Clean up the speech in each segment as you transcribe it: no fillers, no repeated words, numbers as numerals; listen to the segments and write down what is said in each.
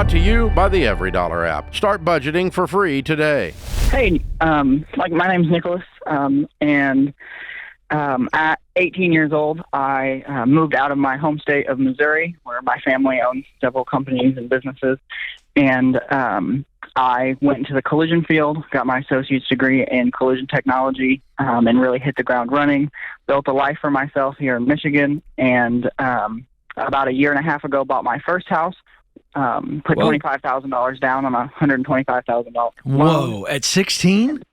Brought to you by the EveryDollar app. Start budgeting for free today. Hey, my name's Nicholas, and at 18 years old, I moved out of my home state of Missouri, where my family owns several companies and businesses, and I went into the collision field, got my associate's degree in collision technology, and really hit the ground running, built a life for myself here in Michigan, and about a year and a half ago, bought my first house. Put $25,000 down on a $125,000 loan. Whoa, at 16?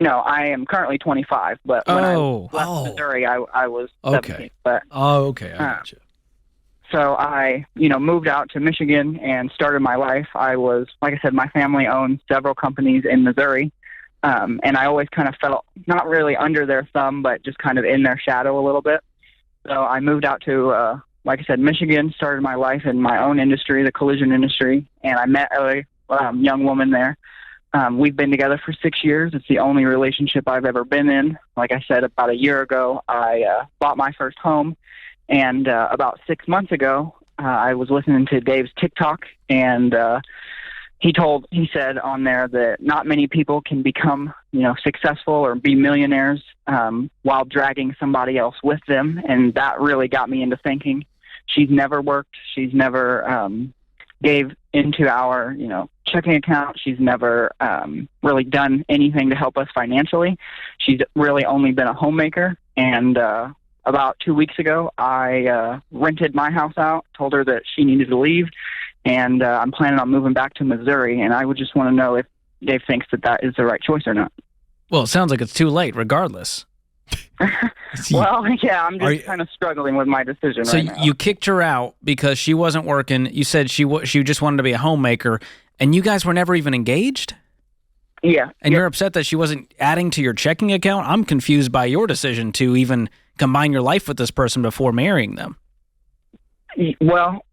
No, I am currently 25, but when I left Missouri, I was 17. But, okay, I gotcha. So I, moved out to Michigan and started my life. I was, like I said, my family owns several companies in Missouri, and I always kind of felt not really under their thumb, but just kind of in their shadow a little bit. So I moved out to like I said, Michigan, started my life in my own industry, the collision industry, and I met a young woman there. We've been together for 6 years. It's the only relationship I've ever been in. Like I said, about a year ago, I bought my first home, and about 6 months ago, I was listening to Dave's TikTok, and he said on there that not many people can become, successful or be millionaires while dragging somebody else with them, and that really got me into thinking. She's never worked. She's never gave into our, checking account. She's never really done anything to help us financially. She's really only been a homemaker. And about 2 weeks ago, I rented my house out, told her that she needed to leave, and I'm planning on moving back to Missouri. And I would just want to know if Dave thinks that is the right choice or not. Well, it sounds like it's too late, regardless. Well, yeah, I'm just kind of struggling with my decision right now. So you kicked her out because she wasn't working. You said she just wanted to be a homemaker, and you guys were never even engaged? Yeah. And you're upset that she wasn't adding to your checking account? I'm confused by your decision to even combine your life with this person before marrying them. Well,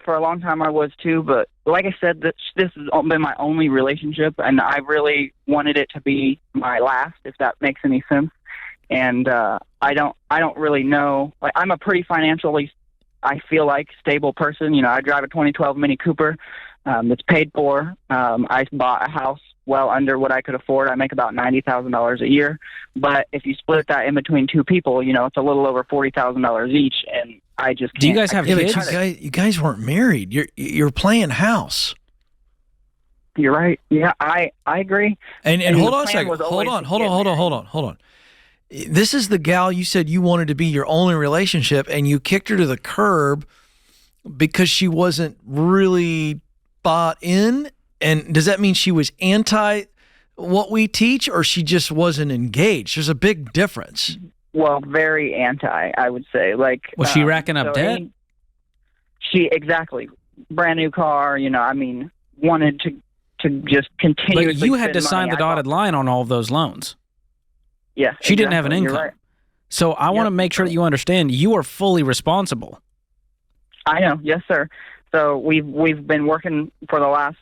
for a long time I was too, but like I said, this has been my only relationship, and I really wanted it to be my last, if that makes any sense. And I don't really know. Like, I'm a pretty financially, I feel like, stable person. I drive a 2012 Mini Cooper that's paid for. I bought a house well under what I could afford. I make about $90,000 a year. But if you split that in between two people, it's a little over $40,000 each, and I just can't. Do you guys have kids? You guys weren't married. You're playing house. You're right. Yeah, I agree. And hold on a second. Hold on. This is the gal you said you wanted to be your only relationship, and you kicked her to the curb because she wasn't really bought in. And does that mean she was anti what we teach, or she just wasn't engaged? There's a big difference. Well, very anti, I would say. Like, was she racking up debt? Exactly. Brand new car, wanted to just continuously. But you had to sign the dotted line on all of those loans. Yeah. She didn't have an income. You're right. So I want to make sure that you understand you are fully responsible. I know. Yes, sir. So we've been working for the last,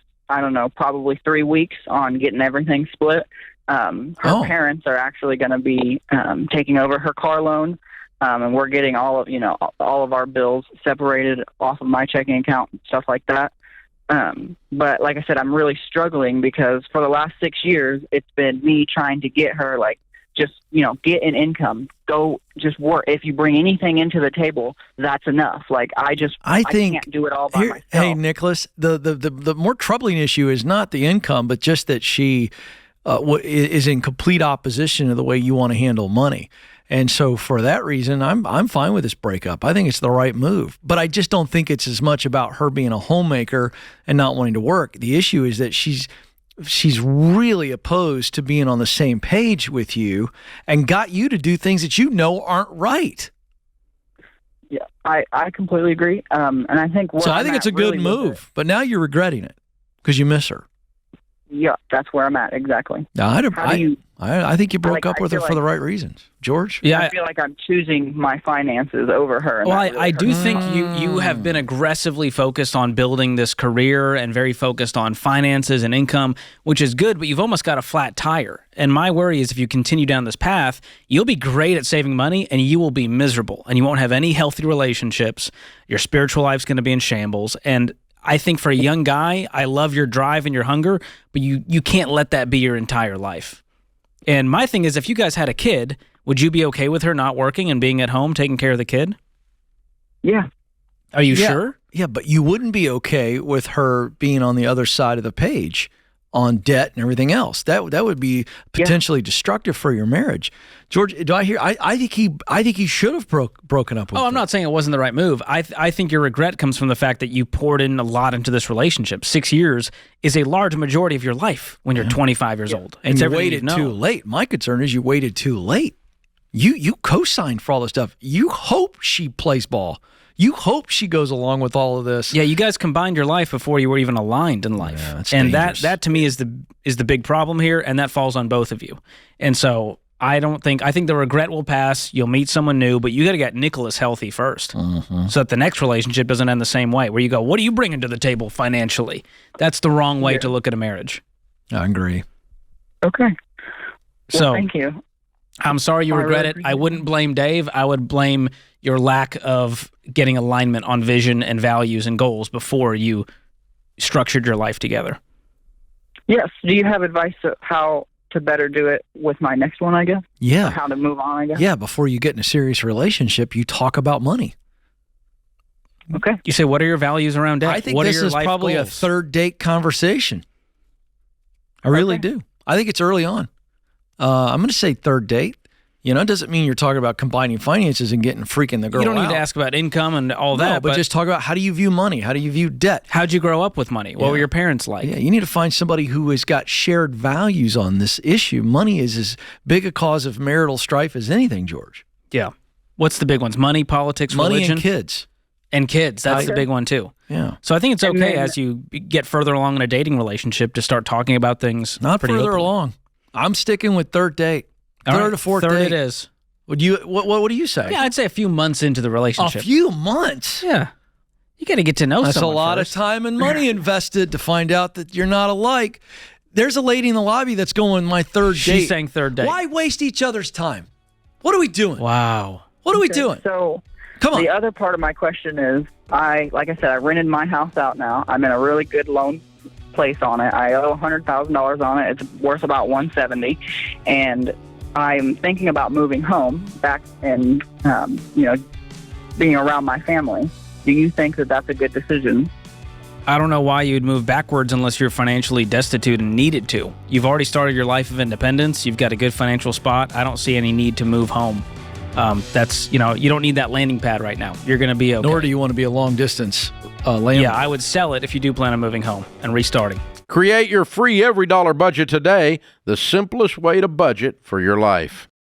probably 3 weeks on getting everything split. Her parents are actually going to be taking over her car loan, and we're getting all of our bills separated off of my checking account and stuff like that. But like I said, I'm really struggling because for the last 6 years, it's been me trying to get her, like, just, get an income, go just work. If you bring anything into the table, that's enough. Like, I can't do it all by myself. Hey, Nicholas, the more troubling issue is not the income, but just that she is in complete opposition to the way you want to handle money. And so for that reason, I'm fine with this breakup. I think it's the right move. But I just don't think it's as much about her being a homemaker and not wanting to work. The issue is that she's really opposed to being on the same page with you and got you to do things that aren't right. Yeah, I completely agree. And I think I think it's a good move, but now you're regretting it because you miss her. Yeah, that's where I'm at, exactly. I think you broke up with her for the right reasons. George? Yeah, I feel like I'm choosing my finances over her. Well, I do think you have been aggressively focused on building this career and very focused on finances and income, which is good, but you've almost got a flat tire. And my worry is if you continue down this path, you'll be great at saving money and you will be miserable and you won't have any healthy relationships. Your spiritual life's going to be in shambles. And I think for a young guy, I love your drive and your hunger, but you can't let that be your entire life. And my thing is, if you guys had a kid, would you be okay with her not working and being at home taking care of the kid? Yeah. Are you Yeah. sure? Yeah, but you wouldn't be okay with her being on the other side of the page on debt and everything else. That would be potentially destructive for your marriage. George, do I hear? I think he should have broken up with. Oh, I'm not saying it wasn't the right move. I think your regret comes from the fact that you poured in a lot into this relationship. 6 years is a large majority of your life when you're 25 years old. And It's you everything waited you know. too late. My concern is you waited too late. You co-signed for all this stuff. You hope she plays ball. You hope she goes along with all of this. Yeah, you guys combined your life before you were even aligned in life. Yeah, that's and dangerous. that to me is the big problem here, and that falls on both of you. And so I think the regret will pass. You'll meet someone new, but you got to get Nicholas healthy first, so that the next relationship doesn't end the same way, where you go, what are you bringing to the table financially? That's the wrong way to look at a marriage. I agree. Okay. Well, So thank you. I'm sorry you I regret really it. I appreciate wouldn't blame Dave. I would blame your lack of getting alignment on vision and values and goals before you structured your life together. Yes. Do you have advice of how to better do it with my next one, I guess? Or Yeah. how to move on, I guess? Yeah, before you get in a serious relationship, you talk about money. Okay. You say, what are your values around debt? I think what this are your is life probably goals? a third date conversation. I really Okay. do. I think it's early on. I'm going to say third date. You know, it doesn't mean you're talking about combining finances and getting freaking the girl You don't need out. to ask about income and all No, that, but just talk about how do you view money? How do you view debt? how'd you grow up with money? What were your parents like? Yeah, you need to find somebody who has got shared values on this issue. Money is as big a cause of marital strife as anything, George. Yeah. What's the big ones? Money, politics, Money religion? and kids. And kids. That's Okay. the big one, too. Yeah. So I think it's And okay then- as you get further along in a dating relationship to start talking about things Not pretty further openly. along. I'm sticking with third date. All Third right, or fourth third date. it is. Would you? What do you say? Yeah, I'd say a few months into the A relationship. few months. Yeah. You got to get to know That's a someone lot first. of time and money invested to find out that you're not alike. There's a lady in the lobby that's going my third date. She's saying third date. Why waste each other's time? What are we doing? Wow. What are we doing? So Come on. the other part of my question is, like I said, I rented my house out now. I'm in a really good loan place on it. I owe $100,000 on it. It's worth about $170,000, and I'm thinking about moving home back and being around my family. Do you think that that's a good decision? I don't know why you'd move backwards unless you're financially destitute and needed to. You've already started your life of independence. You've got a good financial spot. I don't see any need to move home. You don't need that landing pad right now. You're going to be okay. Nor do you want to be a long distance land. Yeah, I would sell it if you do plan on moving home and restarting. Create your free every dollar budget today, the simplest way to budget for your life.